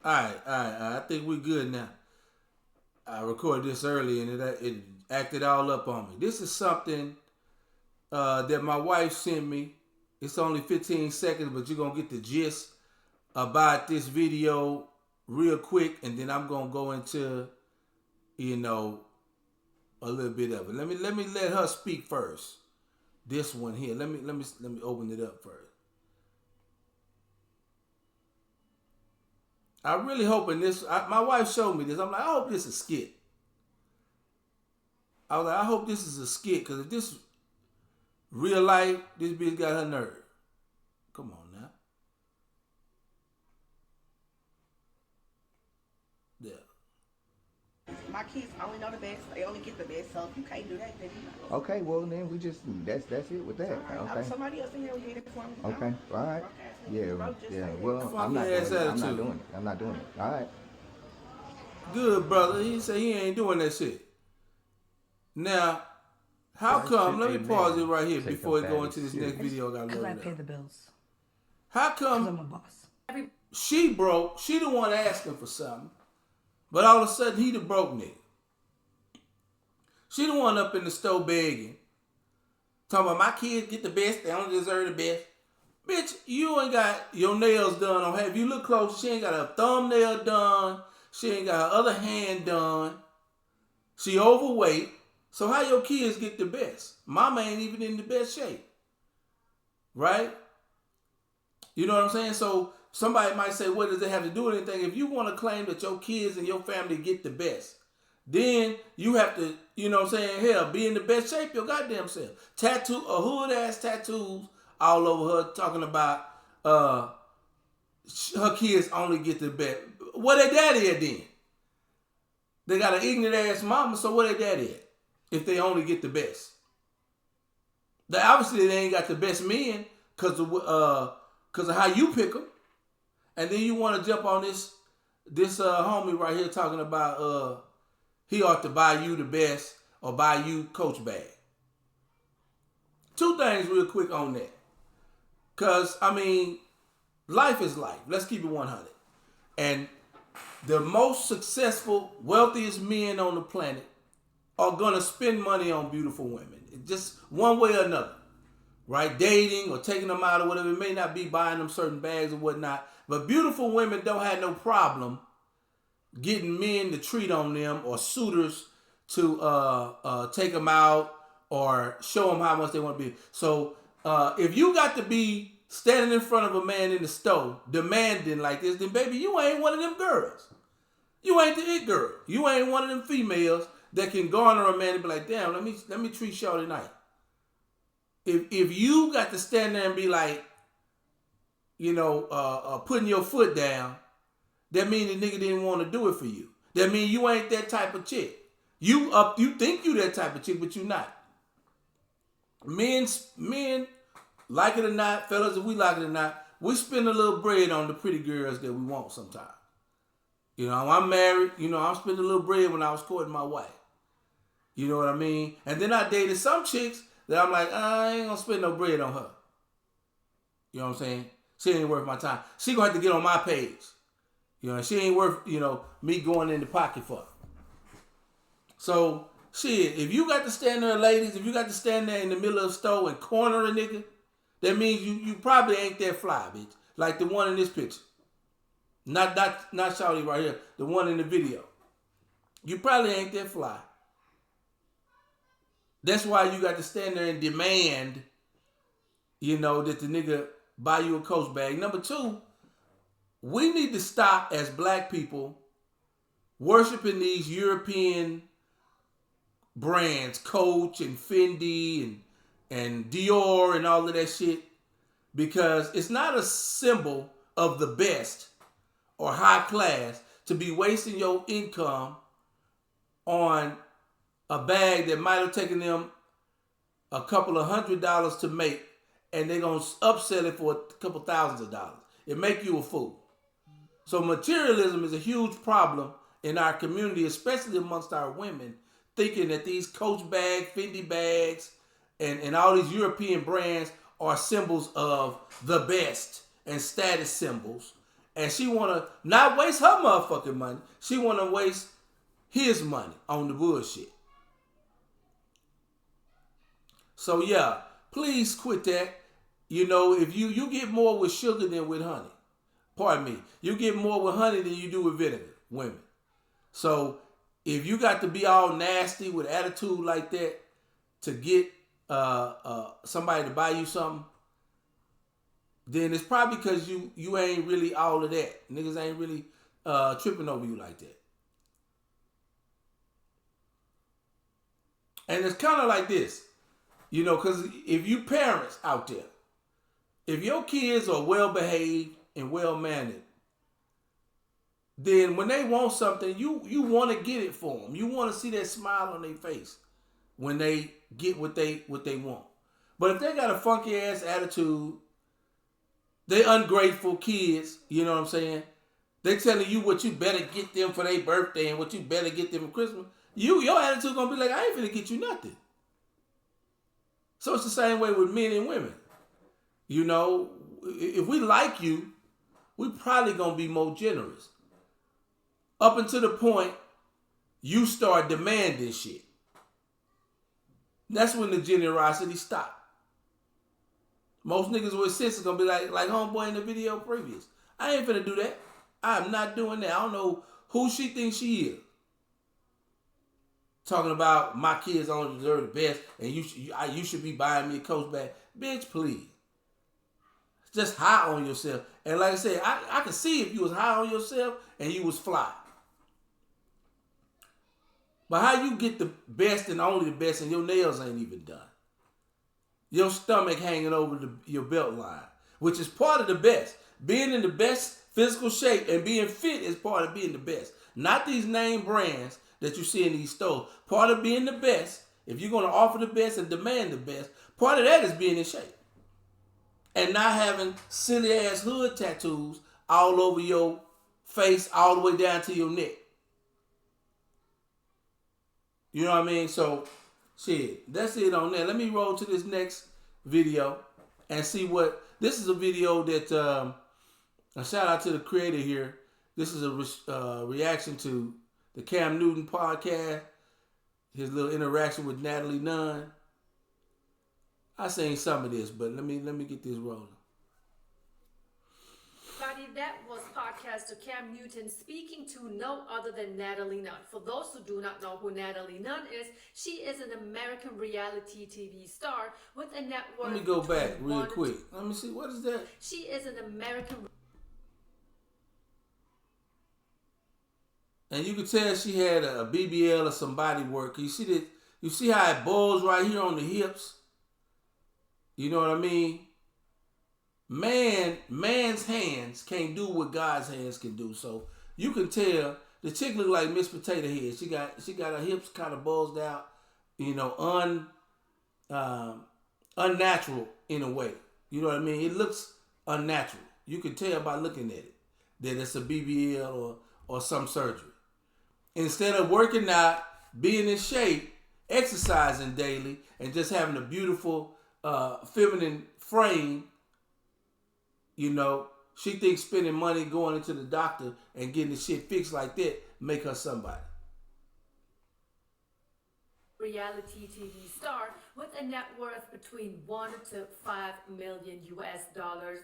All right. I think we're good now. I recorded this early and it acted all up on me. This is something that my wife sent me. It's only 15 seconds, but you're gonna get the gist about this video real quick, and then I'm gonna go into you know a little bit of it. Let me let her speak first. This one here. Let me open it up first. I really hoping this. My wife showed me this. I'm like, I hope this is a skit. I was like, I hope this is a skit because if this real life, this bitch got her nerve. Come on now. Yeah. My kids only know the best. They only get the best. So if you can't do that, then you know. Okay, well then we just that's it with that. All right. Okay. Somebody else in here will get it for me. Okay. All right. Yeah. Yeah. Well, I'm Funky not ass doing it. I'm not attitude. doing it. I'm not doing it. All right. Good brother. He said he ain't doing that shit. Now, how Why come? should Let a me pause it man right here take before a we go baddie into this serious? next video. I got Because I loaded pay up. the bills. How Because I'm come a boss. she broke? She the one asking for something, but all of a sudden he the broke nigga. She the one up in the store begging, talking about my kids get the best. They don't deserve the best. Bitch, you ain't got your nails done. On have you look close? She ain't got her thumbnail done. She ain't got her other hand done. She overweight. So how your kids get the best? Mama ain't even in the best shape, right? You know what I'm saying? So somebody might say, what does it have to do with anything? If you want to claim that your kids and your family get the best, then you have to, you know what I'm saying, hell, be in the best shape your goddamn self. Tattoo, a hood ass tattoos all over her talking about her kids only get the best. What their daddy at then? They got an ignorant ass mama, so what their daddy at? If they only get the best. They obviously they ain't got the best men because of how you pick them. And then you want to jump on this homie right here talking about he ought to buy you the best or buy you Coach bag. Two things real quick on that. Cause I mean, life is life. Let's keep it 100. And the most successful, wealthiest men on the planet are gonna spend money on beautiful women. Just one way or another. Right? Dating or taking them out or whatever. It may not be buying them certain bags or whatnot. But beautiful women don't have no problem getting men to treat on them or suitors to take them out or show them how much they want to be. So if you got to be standing in front of a man in the store demanding like this, then baby, you ain't one of them girls. You ain't the it girl. You ain't one of them females that can garner a man and be like, damn, let me treat y'all tonight. If you got to stand there and be like, putting your foot down, that means the nigga didn't want to do it for you. That means you ain't that type of chick. You think you that type of chick, but you not. Men, like it or not, fellas, if we like it or not, we spend a little bread on the pretty girls that we want sometimes. You know, I'm married. You know, I'm spending a little bread when I was courting my wife. You know what I mean? And then I dated some chicks that I'm like, I ain't gonna spend no bread on her. You know what I'm saying? She ain't worth my time. She gonna have to get on my page. You know, she ain't worth, me going in the pocket for her. So, shit, if you got to stand there, ladies, if you got to stand there in the middle of the store and corner a nigga, that means you probably ain't that fly, bitch. Like the one in this picture. Not Shawty right here. The one in the video. You probably ain't that fly. That's why you got to stand there and demand, that the nigga buy you a Coach bag. Number two, we need to stop as black people worshiping these European brands, Coach and Fendi and Dior and all of that shit, because it's not a symbol of the best or high class to be wasting your income on a bag that might have taken them a couple of $100s to make, and they're going to upsell it for a couple thousands of dollars. It make you a fool. So materialism is a huge problem in our community, especially amongst our women, thinking that these Coach bags, Fendi bags, and all these European brands are symbols of the best and status symbols. And she want to not waste her motherfucking money. She want to waste his money on the bullshit. So yeah, please quit that. You know, if you get more with sugar than with honey. Pardon me. You get more with honey than you do with vinegar, women. So if you got to be all nasty with attitude like that to get somebody to buy you something, then it's probably because you ain't really all of that. Niggas ain't really tripping over you like that. And it's kind of like this, you know, because if you parents out there, if your kids are well behaved and well mannered, then when they want something, you want to get it for them. You want to see that smile on their face when they get what they want. But if they got a funky ass attitude, they ungrateful kids, you know what I'm saying? They telling you what you better get them for their birthday and what you better get them for Christmas. Your attitude gonna be like, I ain't finna get you nothing. So it's the same way with men and women. You know, if we like you, we probably gonna be more generous. Up until the point you start demanding shit. That's when the generosity stops. Most niggas with sense is gonna be like homeboy in the video previous. I ain't finna do that. I'm not doing that. I don't know who she thinks she is. Talking about my kids only deserve the best and you should be buying me a Coach bag. Bitch, please. Just high on yourself. And like I said, I can see if you was high on yourself and you was fly. But how you get the best and only the best and your nails ain't even done? Your stomach hanging over your belt line, which is part of the best. Being in the best physical shape and being fit is part of being the best. Not these name brands that you see in these stores. Part of being the best, if you're going to offer the best and demand the best, part of that is being in shape. And not having silly ass hood tattoos all over your face, all the way down to your neck. You know what I mean? So, shit, that's it on that. Let me roll to this next video and see what... This is a video that... a shout out to the creator here. This is a reaction to the Cam Newton podcast. His little interaction with Natalie Nunn. I seen some of this, but let me get this rolling. That was podcaster Cam Newton speaking to no other than Natalie Nunn. For those who do not know who Natalie Nunn is, she is an American reality TV star with a network. Let me go back real quick. Let me see, what is that? She is an American. And you could tell she had a BBL or some body work. You see that? You see how it bulges right here on the hips? You know what I mean? Man's hands can't do what God's hands can do. So you can tell the chick look like Miss Potato Head. She got her hips kind of bulged out, you know, unnatural in a way. You know what I mean? It looks unnatural. You can tell by looking at it that it's a BBL or some surgery. Instead of working out, being in shape, exercising daily, and just having a beautiful feminine frame, you know, she thinks spending money going into the doctor and getting the shit fixed like that make her somebody. Reality TV star with a net worth between $1 to $5 million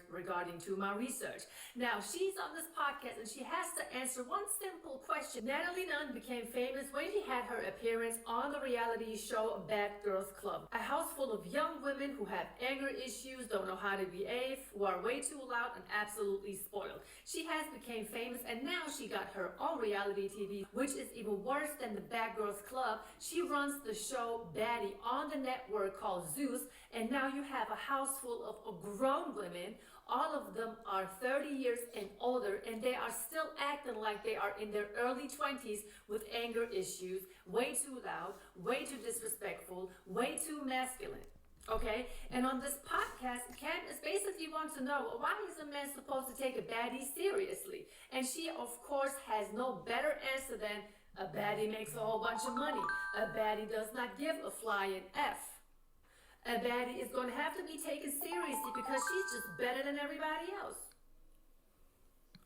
regarding to my research. Now, she's on this podcast and she has to answer one simple question. Natalie Nunn became famous when she had her appearance on the reality show Bad Girls Club. A house full of young women who have anger issues, don't know how to behave, who are way too loud and absolutely spoiled. She has became famous and now she got her own reality TV, which is even worse than the Bad Girls Club. She runs the show Baddie on the network called Zeus, and now you have a house full of grown women. All of them are 30 years and older, and they are still acting like they are in their early 20s with anger issues, way too loud, way too disrespectful, way too masculine. Okay? And on this podcast, Cam is basically wants to know, why is a man supposed to take a baddie seriously? And she, of course, has no better answer than, a baddie makes a whole bunch of money. A baddie does not give a flying F. A baddie is going to have to be taken seriously because she's just better than everybody else.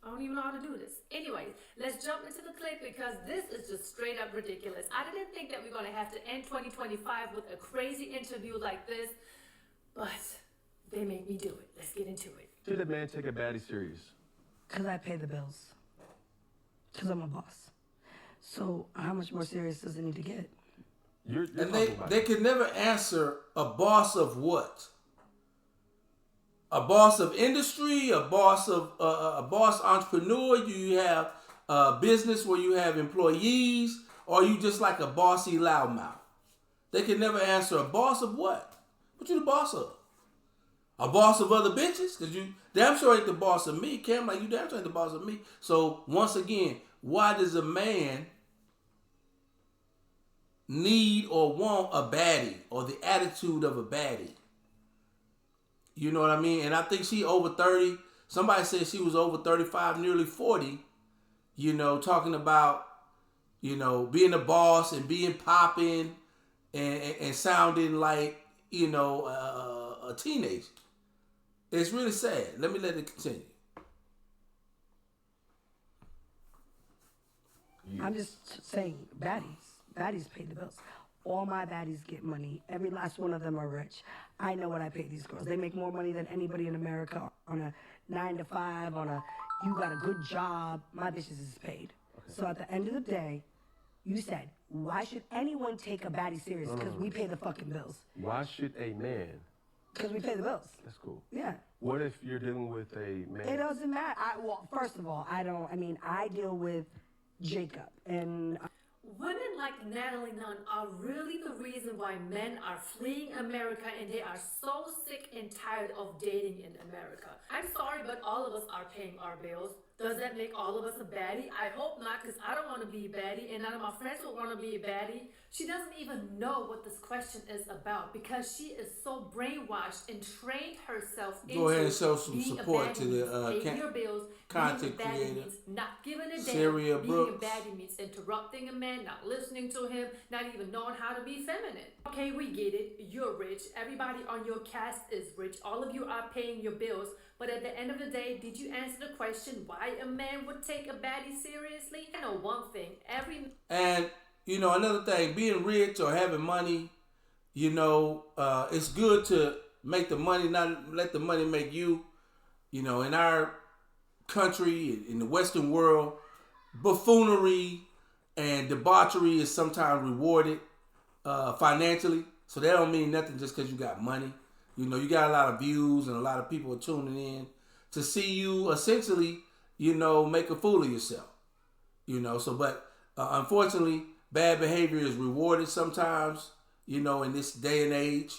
I don't even know how to do this. Anyway, let's jump into the clip because this is just straight up ridiculous. I didn't think that we're going to have to end 2025 with a crazy interview like this, but they made me do it. Let's get into it. Did a man take a baddie serious? Because I pay the bills. Because I'm a boss. So how much more serious does it need to get? You're And talking about they could never answer a boss of what? A boss of industry, a boss of a boss entrepreneur. Do you have a business where you have employees, or are you just like a bossy loudmouth? They can never answer a boss of what? What you the boss of? A boss of other bitches? Cause you damn sure ain't the boss of me, Cam. Like you damn sure ain't the boss of me. So once again, why does a man need or want a baddie or the attitude of a baddie? You know what I mean? And I think she over 30. Somebody said she was over 35, nearly 40, you know, talking about, you know, being a boss and being popping and sounding like, you know, a teenager. It's really sad. Let it continue. I'm just saying, baddies pay the bills. All my baddies get money. Every last one of them are rich. I know what I pay these girls. They make more money than anybody in America on a 9 to 5, you got a good job. My bitches is paid. Okay. So at the end of the day, you said, why should anyone take a baddie serious? Because we pay the fucking bills. Why should a man? Because we pay the bills. That's cool. Yeah. What if you're dealing with a man? It doesn't matter. Well, first of all, I deal with Jacob. And Women like Natalie Nunn are really the reason why men are fleeing America and they are so sick and tired of dating in America. I'm sorry, but all of us are paying our bills. Does that make all of us a baddie? I hope not, because I don't want to be a baddie, and none of my friends will want to be a baddie. She doesn't even know what this question is about because she is so brainwashed and trained herself into Go ahead and show some being support a baddie to the means paying your bills, content being a baddie creator, means not giving a damn, Suereyya being Brooks. a baddie means interrupting a man, not listening to him, not even knowing how to be feminine. Okay, we get it. You're rich. Everybody on your cast is rich. All of you are paying your bills. But at the end of the day, did you answer the question why a man would take a baddie seriously? I know one thing. And, you know, another thing, being rich or having money, you know, it's good to make the money, not let the money make you. You know, in our country, in the Western world, buffoonery and debauchery is sometimes rewarded financially. So that don't mean nothing just because you got money. You know, you got a lot of views and a lot of people are tuning in to see you essentially, you know, make a fool of yourself. You know, so, but unfortunately, bad behavior is rewarded sometimes, you know, in this day and age.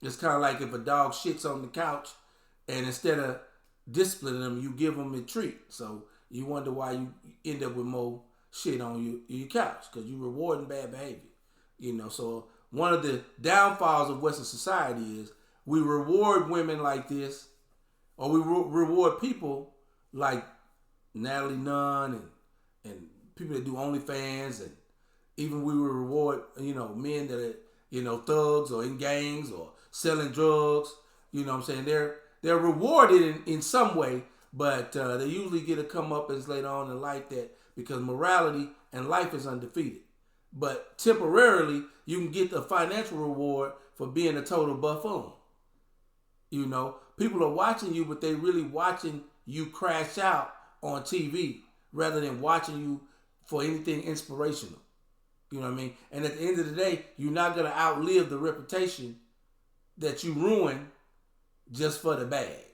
It's kind of like if a dog shits on the couch and instead of disciplining them, you give them a treat. So you wonder why you end up with more shit on your couch because you're rewarding bad behavior. You know, so one of the downfalls of Western society is we reward women like this, or we reward people like Natalie Nunn and people that do OnlyFans, and even we will reward, you know, men that are, you know, thugs or in gangs or selling drugs. You know what I'm saying? They're rewarded in some way, but they usually get a comeuppance later on in life that because morality and life is undefeated. But temporarily, you can get the financial reward for being a total buffoon. You know, people are watching you, but they really watching you crash out on TV rather than watching you for anything inspirational. You know what I mean? And at the end of the day, you're not going to outlive the reputation that you ruin just for the bag.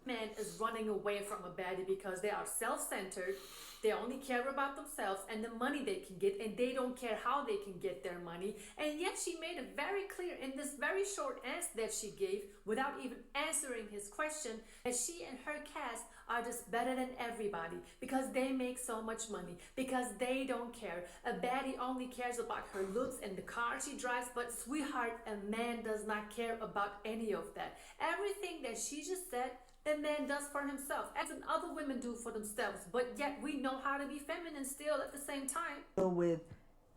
Man is running away from a baddie because they are self-centered. They only care about themselves and the money they can get, and they don't care how they can get their money. And yet she made it very clear in this very short answer that she gave, without even answering his question, that she and her cast are just better than everybody because they make so much money, because they don't care. A baddie only cares about her looks and the car she drives, but sweetheart, a man does not care about any of that. Everything that she just said, a man does for himself, as other women do for themselves, but yet we know how to be feminine still at the same time. With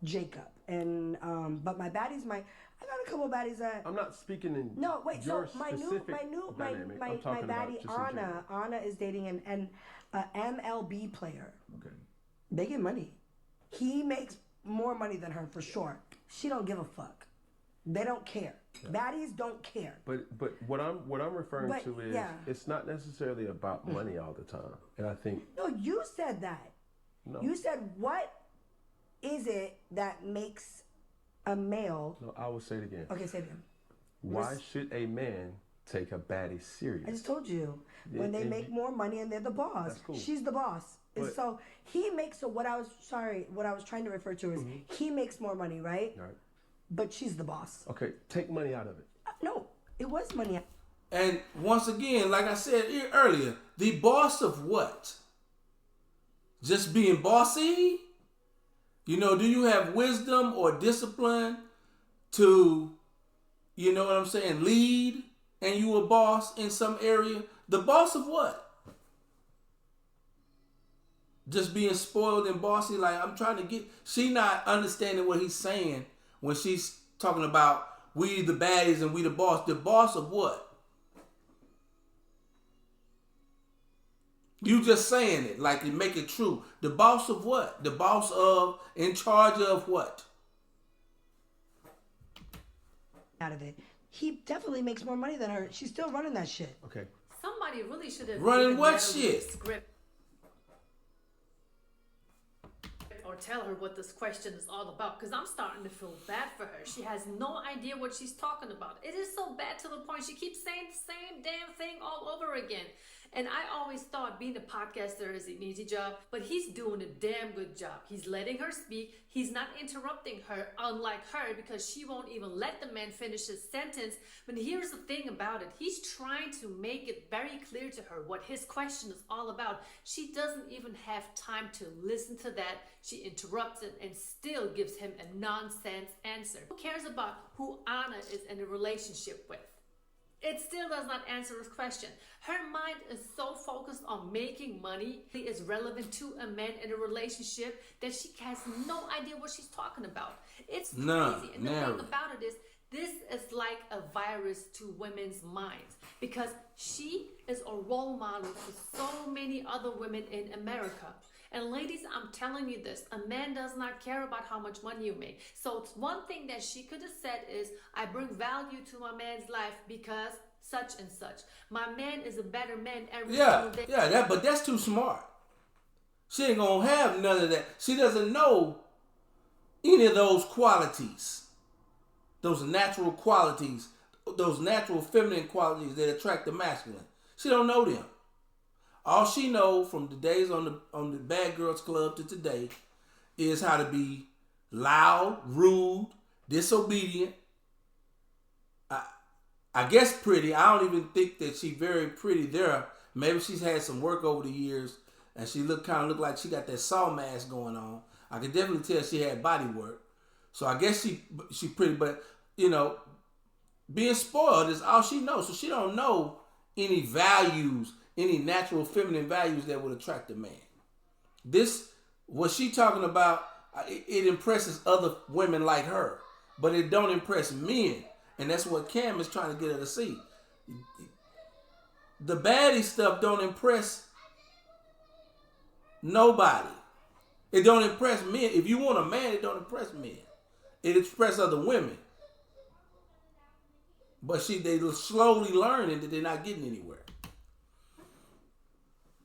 Jacob, and but my baddies, I got a couple baddies that. I'm not speaking in No, wait. So your my specific my dynamic. I'm talking about baddie just in general. Anna is dating an MLB player. Okay. They get money. He makes more money than her for sure. She don't give a fuck. They don't care. Baddies don't care. But what I'm referring But, to is yeah. it's not necessarily about money all the time. And I think No, you said that. no. You said, what is it that makes a male? No, I will say it again. Okay, say it again. Why should a man take a baddie I serious? just told you. Yeah, When they and make you- more money and they're the boss. That's cool. She's the boss. And But- so he makes, so what I was trying to refer to is he makes more money, right? All right. But she's the boss. Okay, take money out of it. No, it was money. And once again, like I said earlier, the boss of what? Just being bossy? You know, do you have wisdom or discipline to, you know what I'm saying, lead and you a boss in some area? The boss of what? Just being spoiled and bossy, like I'm trying to get, she not understanding what he's saying when she's talking about we the baddies and we the boss. The boss of what? You just saying it like you make it true. The boss of what? The boss of, in charge of what? Out of it. He definitely makes more money than her. She's still running that shit. Okay. Somebody really should have Running given what Natalie a shit? script or tell her what this question is all about, because I'm starting to feel bad for her. She has no idea what she's talking about. It is so bad to the point she keeps saying the same damn thing all over again. And I always thought being a podcaster is an easy job, but he's doing a damn good job. He's letting her speak. He's not interrupting her, unlike her, because she won't even let the man finish his sentence. But here's the thing about it. He's trying to make it very clear to her what his question is all about. She doesn't even have time to listen to that. She interrupts it and still gives him a nonsense answer. Who cares about who Anna is in a relationship with? It still does not answer his question. Her mind is so focused on making money, it is relevant to a man in a relationship, that she has no idea what she's talking about. It's crazy. And the thing about it is, this is like a virus to women's minds, because she is a role model for so many other women in America. And ladies, I'm telling you this, a man does not care about how much money you make. So it's one thing that she could have said is, I bring value to my man's life because such and such. My man is a better man every single day. But that's too smart. She ain't gonna have none of that. She doesn't know any of those qualities. Those natural qualities, those natural feminine qualities that attract the masculine. She don't know them. All she know from the days on the Bad Girls Club to today is how to be loud, rude, disobedient. I guess pretty. I don't even think that she very pretty there. Maybe she's had some work over the years and she kind of look like she got that saw mask going on. I could definitely tell she had body work. So I guess she pretty, but you know, being spoiled is all she knows. So she don't know any values, any natural feminine values that would attract a man. What she talking about, it impresses other women like her, but it don't impress men. And that's what Cam is trying to get her to see. The baddie stuff don't impress nobody. It don't impress men. If you want a man, it don't impress men. It impresses other women. But they slowly learning that they're not getting anywhere.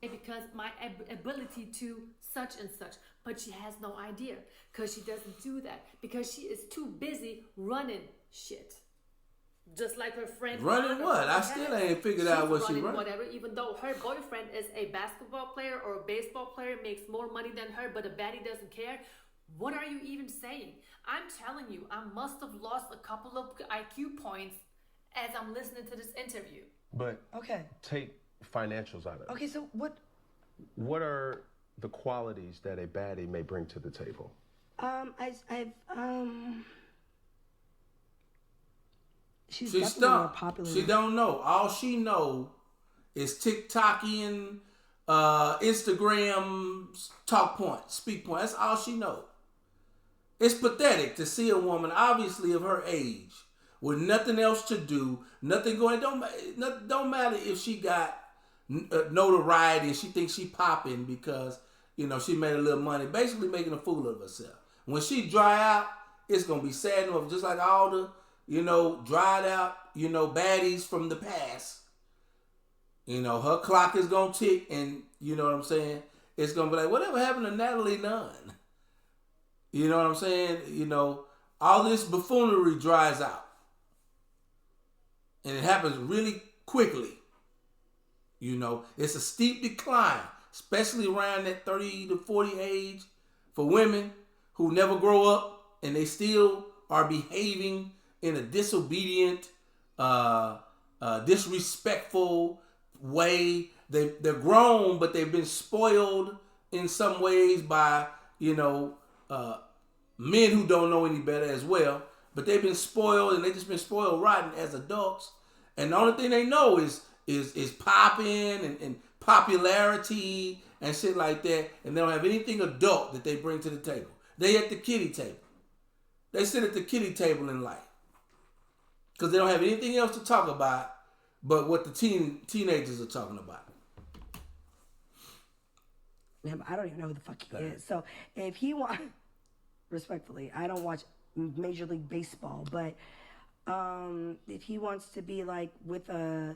Because my ability to such and such, but she has no idea, because she doesn't do that, because she is too busy running shit. Just like her friend. Running what? I still ain't figured out what she running. Whatever, even though her boyfriend is a basketball player or a baseball player, makes more money than her, but a baddie doesn't care. What are you even saying? I'm telling you, I must have lost a couple of IQ points as I'm listening to this interview. But Okay. take financials out of it. Okay, so what? What are the qualities that a baddie may bring to the table? She's She definitely more stuck. popular. She don't know. All she know is TikToking, Instagram talk point, speak point. That's all she know. It's pathetic to see a woman, obviously of her age, with nothing else to do, nothing going. Don't matter if she got notoriety and she thinks she popping because she made a little money, basically making a fool of herself. When she dry out, it's gonna be sad enough, just like all the dried out baddies from the past. Her clock is gonna tick, and you know what I'm saying. It's gonna be like, whatever happened to Natalie Nunn? You know what I'm saying? All this buffoonery dries out. And it happens really quickly. It's a steep decline, especially around that 30 to 40 age for women who never grow up and they still are behaving in a disobedient, disrespectful way. They're grown, but they've been spoiled in some ways by, men who don't know any better as well. But they've been spoiled, and they've just been spoiled rotten as adults. And the only thing they know is popping and popularity and shit like that. And they don't have anything adult that they bring to the table. They at the kiddie table. They sit at the kiddie table in life. Because they don't have anything else to talk about but what the teenagers are talking about. I don't even know who the fuck he is. So if he wants, respectfully, I don't watch Major League Baseball, but if he wants to be like with a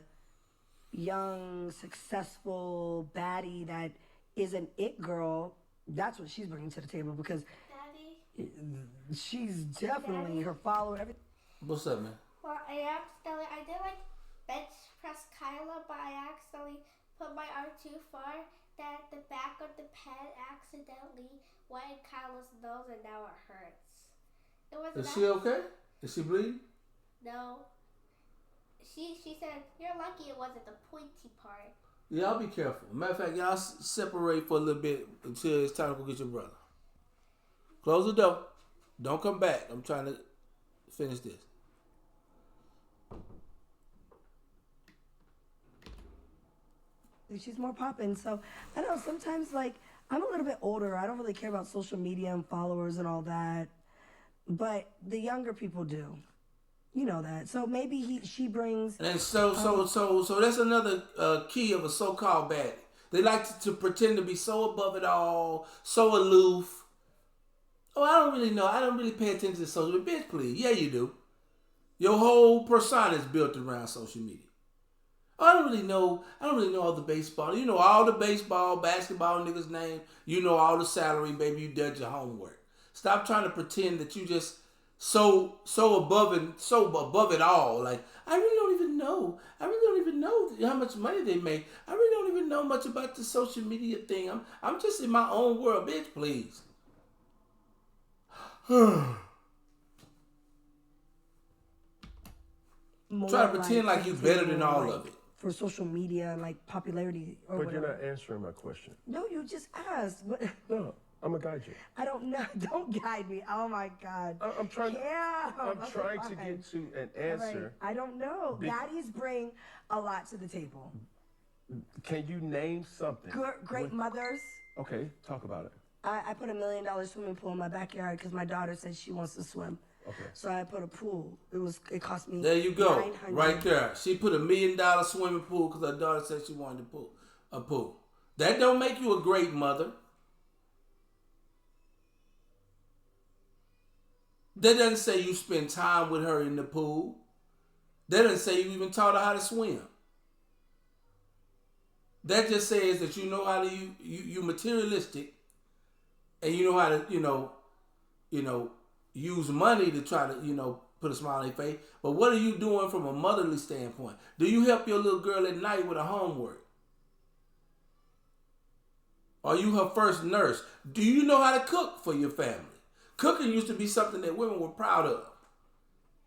young, successful baddie that is an it girl, that's what she's bringing to the table, because she's definitely her follower. Everything. What's up, man? Well, I did like bench press Kyla, but I accidentally put my arm too far that the back of the pen accidentally went in Kyla's nose, and now it hurts. Is she okay? Is she bleeding? No. She said, "You're lucky it wasn't the pointy part." Yeah, I'll be careful. Matter of fact, y'all separate for a little bit until it's time to go get your brother. Close the door. Don't come back. I'm trying to finish this. She's more popping. So I know sometimes, like, I'm a little bit older. I don't really care about social media and followers and all that, but the younger people do. You know that. So maybe she brings. And so that's another key of a so-called baddie. They like to pretend to be so above it all, so aloof. Oh, I don't really know. I don't really pay attention to social media. Bitch, please. Yeah, you do. Your whole persona is built around social media. Oh, I don't really know all the baseball. You know all the baseball, basketball niggas' name. You know all the salary, baby. You did your homework. Stop trying to pretend that you just so above it all. Like, I really don't even know. I really don't even know how much money they make. I really don't even know much about the social media thing. I'm just in my own world, bitch. Please. Try to pretend like you're better than all of it. For social media and like popularity or But whatever. you're not answering my question. No, you just asked. What? No, I'm gonna guide you. I don't know. Don't guide me. Oh my God. I'm trying. Yeah. I'm Okay, trying to fine. get to an All right. answer. I don't know. Baddies bring a lot to the table. Can you name something? Great mothers. Okay, talk about it. I put $1 million swimming pool in my backyard because my daughter said she wants to swim. Okay. So I put a pool. It cost me. There you go. $900. Right there. She put $1 million swimming pool because her daughter said she wanted a pool. That don't make you a great mother. That doesn't say you spend time with her in the pool. That doesn't say you even taught her how to swim. That just says that you know how to you materialistic, and you know how to use money to try to put a smile on their face. But what are you doing from a motherly standpoint? Do you help your little girl at night with her homework? Are you her first nurse? Do you know how to cook for your family? Cooking used to be something that women were proud of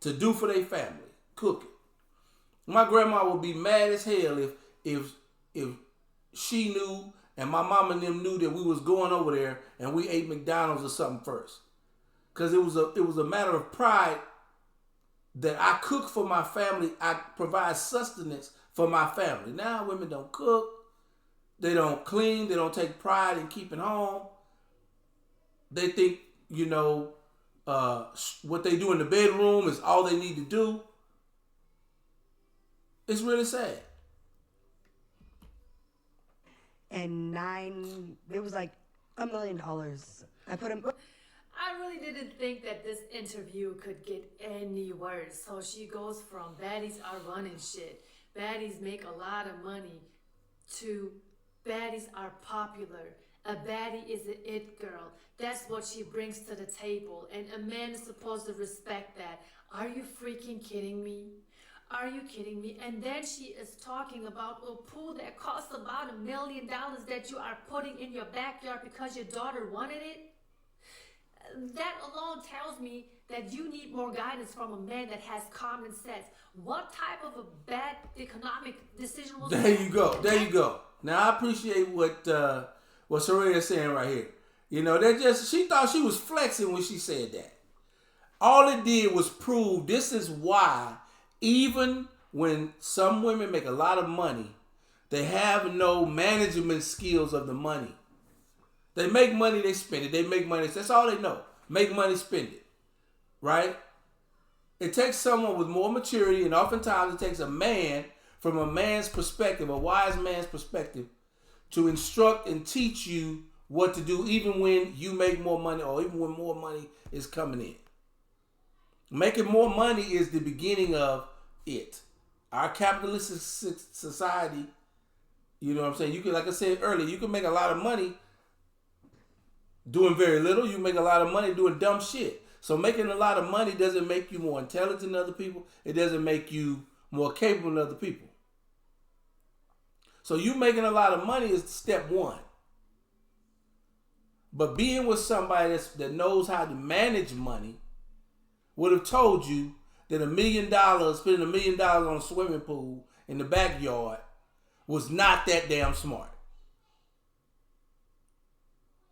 to do for their family. Cooking. My grandma would be mad as hell if she knew and my mom and them knew that we was going over there and we ate McDonald's or something first. Because it was a matter of pride that I cook for my family. I provide sustenance for my family. Now women don't cook. They don't clean. They don't take pride in keeping home. They think, what they do in the bedroom is all they need to do. It's really sad. And it was like $1 million. I put him. I really didn't think that this interview could get any worse. So she goes from baddies are running shit, baddies make a lot of money, to baddies are popular. A baddie is an it girl. That's what she brings to the table. And a man is supposed to respect that. Are you freaking kidding me? Are you kidding me? And then she is talking about a pool that costs about $1 million that you are putting in your backyard because your daughter wanted it. That alone tells me that you need more guidance from a man that has common sense. What type of a bad economic decision was that? There you go. There you go. Now I appreciate what Suereyya is saying right here. You know, she thought she was flexing when she said that. All it did was prove this is why even when some women make a lot of money, they have no management skills of the money. They make money, they spend it. They make money. That's all they know. Make money, spend it. Right? It takes someone with more maturity, and oftentimes it takes a man from a man's perspective, a wise man's perspective, to instruct and teach you what to do even when you make more money or even when more money is coming in. Making more money is the beginning of it. Our capitalistic society, you know what I'm saying? You can, like I said earlier, you can make a lot of money doing very little. You make a lot of money doing dumb shit. So making a lot of money doesn't make you more intelligent than other people. It doesn't make you more capable than other people. So you making a lot of money is step one. But being with somebody that knows how to manage money would have told you that $1 million, spending $1 million on a swimming pool in the backyard was not that damn smart.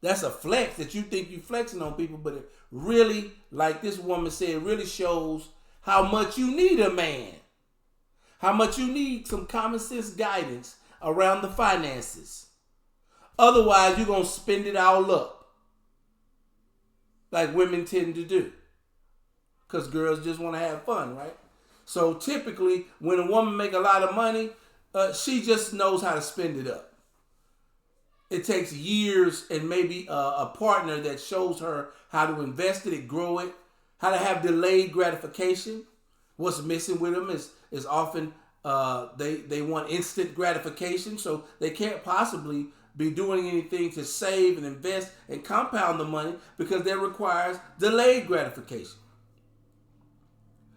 That's a flex that you think you flexing on people, but it really, like this woman said, really shows how much you need a man. How much you need some common sense guidance around the finances. Otherwise, you're going to spend it all up. Like women tend to do. Because girls just want to have fun, right? So typically, when a woman make a lot of money, she just knows how to spend it up. It takes years and maybe a partner that shows her how to invest it, grow it, how to have delayed gratification. What's missing with them is often they want instant gratification, so they can't possibly be doing anything to save and invest and compound the money because that requires delayed gratification.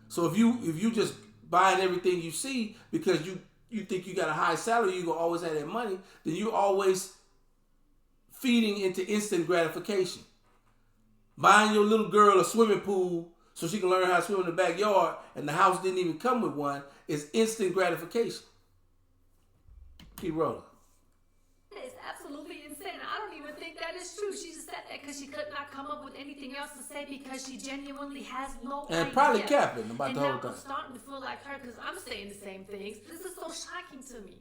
So if you just buying everything you see because you think you got a high salary, you're gonna always have that money, then you always feeding into instant gratification. Buying your little girl a swimming pool so she can learn how to swim in the backyard and the house didn't even come with one is instant gratification. Keep rolling. It's absolutely insane. I don't even think that is true. She just said that because she could not come up with anything else to say because she genuinely has no idea. And probably capping about and the whole now thing. I'm starting to feel like her because I'm saying the same things. This is so shocking to me.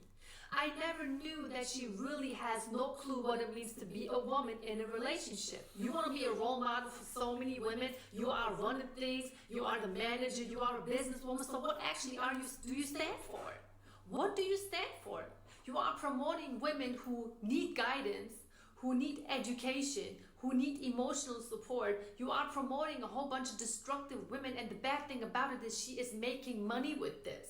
I never knew that she really has no clue what it means to be a woman in a relationship. You want to be a role model for so many women. You are running things. You are the manager. You are a businesswoman. So what actually do you stand for? What do you stand for? You are promoting women who need guidance, who need education, who need emotional support. You are promoting a whole bunch of destructive women, and the bad thing about it is she is making money with this.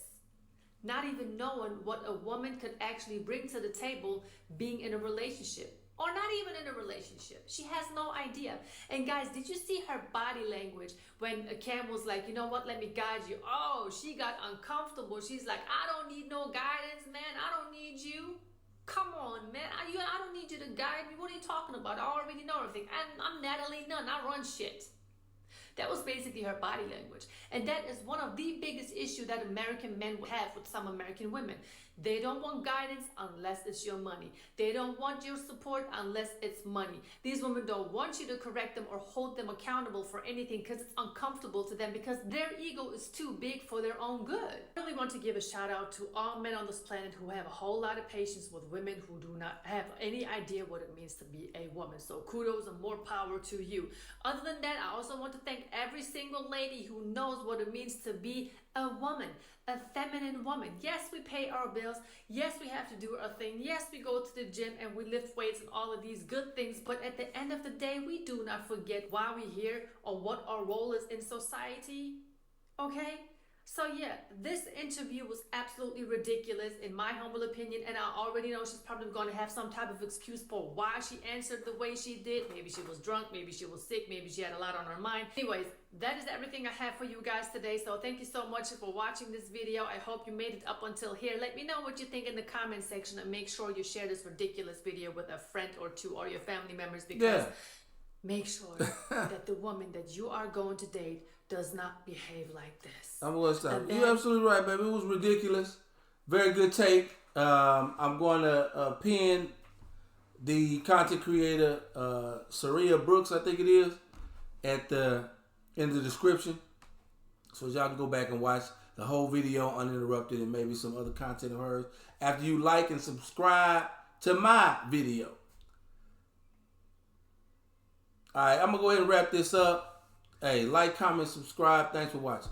Not even knowing what a woman could actually bring to the table being in a relationship. Or not even in a relationship. She has no idea. And guys, did you see her body language when Cam was like, you know what, let me guide you. Oh, she got uncomfortable. She's like, I don't need no guidance, man. I don't need you. Come on, man. I don't need you to guide me. What are you talking about? I already know everything. I'm Natalie Nunn. I run shit. That was basically her body language. And that is one of the biggest issues that American men have with some American women. They don't want guidance unless it's your money. They don't want your support unless it's money. These women don't want you to correct them or hold them accountable for anything because it's uncomfortable to them because their ego is too big for their own good. I really want to give a shout out to all men on this planet who have a whole lot of patience with women who do not have any idea what it means to be a woman. So kudos and more power to you. Other than that, I also want to thank every single lady who knows what it means to be a woman, a feminine woman. Yes, we pay our bills. Yes, we have to do our thing. Yes, we go to the gym and we lift weights and all of these good things. But at the end of the day, we do not forget why we're here or what our role is in society. Okay? So yeah, this interview was absolutely ridiculous in my humble opinion, and I already know she's probably going to have some type of excuse for why she answered the way she did. Maybe she was drunk, maybe she was sick, maybe she had a lot on her mind. Anyways, that is everything I have for you guys today, so thank you so much for watching this video. I hope you made it up until here. Let me know what you think in the comment section, and make sure you share this ridiculous video with a friend or two or your family members, because make sure that the woman that you are going to date does not behave like this. I'm gonna stop. You're absolutely right, baby. It was ridiculous. Very good take. I'm going to pin the content creator Suereyya Brooks, I think it is, in the description, so y'all can go back and watch the whole video uninterrupted, and maybe some other content of hers after you like and subscribe to my video. All right, I'm gonna go ahead and wrap this up. Hey, like, comment, subscribe. Thanks for watching.